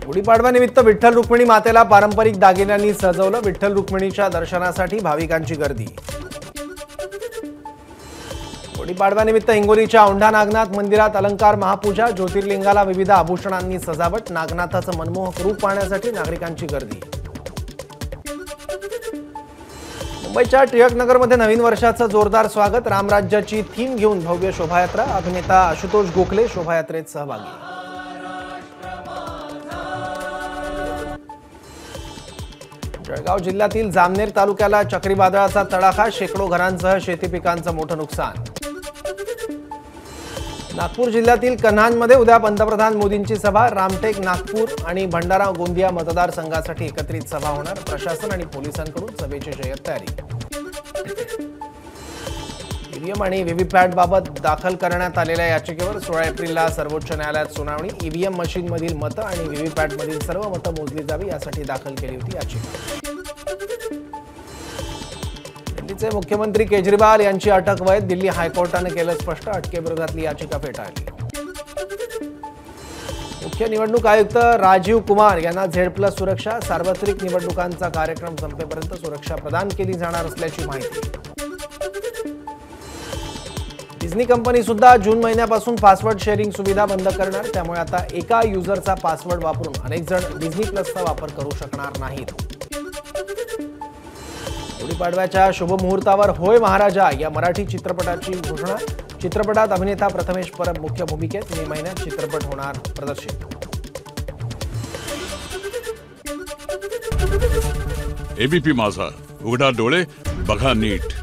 गुढीपाडव्यानिमित्त विठ्ठल रुक्मिणी मातेला पारंपरिक दागिन्यांनी सजवलं। विठ्ठल रुक्मिणीच्या दर्शनासाठी भाविकांची गर्दी। गुढीपाडव्यानिमित्त हिंगोलीच्या औंढा नागनाथ मंदिरात अलंकार महापूजा। ज्योतिर्लिंगाला विविध आभूषणांनी सजावट। नागनाथाचं मनमोहक रूप पाहण्यासाठी नागरिकांची गर्दी। मुंबईच्या टिळकनगरमध्ये नवीन वर्षाचं जोरदार स्वागत। रामराज्याची थीम घेऊन भव्य शोभायात्रा। अभिनेता आशुतोष गोखले शोभायात्रेत सहभागी। जळगाव जिल्ह्यातील जामनेर तालुक्याला चक्रीवादळाचा तडाखा। शेकडो घरांसह शेती पिकांचं मोठं नुकसान। नागपूर जिल्ह्यातील कन्हानमध्ये उद्या पंतप्रधान मोदींची सभा। रामटेक, नागपूर आणि भंडारा गोंदिया मतदारसंघासाठी एकत्रित सभा होणार। प्रशासन आणि पोलिसांकडून सभेची जय्यत तयारी। ईव्हीएम आणि व्हीव्हीपॅट बाबत दाखल करण्यात आलेल्या याचिकेवर 16 एप्रिलला सर्वोच्च न्यायालयात सुनावणी। ईव्हीएम मशीनमधील मतं आणि व्हीव्हीपॅटमधील सर्व मतं मोजली जावी यासाठी दाखल केली होती याचिका। दिल्लीचे मुख्यमंत्री केजरीवाल यांची अटक वैध। दिल्ली हायकोर्टाने केलं स्पष्ट। अटकेविरोधातली याचिका फेटाळली। मुख्य निवडणूक आयुक्त राजीव कुमार यांना झेड+ सुरक्षा। सार्वत्रिक निवडणुकांचा कार्यक्रम संपेपर्यंत सुरक्षा प्रदान केली जाणार असल्याची माहिती। डिझनी कंपनी सुद्धा जून महिन्यापासून पासवर्ड शेअरिंग सुविधा बंद करणार। त्यामुळे आता एका युजरचा पासवर्ड वापरून अनेक जण डिझनी+चा वापर करू शकणार नाहीत। गुढीपाडव्याच्या शुभमुहूर्तावर होय महाराजा या मराठी चित्रपटाची घोषणा। चित्रपटात अभिनेता प्रथमेश परब मुख्य भूमिकेत। मे महिन्यात चित्रपट होणार प्रदर्शित। एबीपी माझा, उघडा डोळे बघा नीट।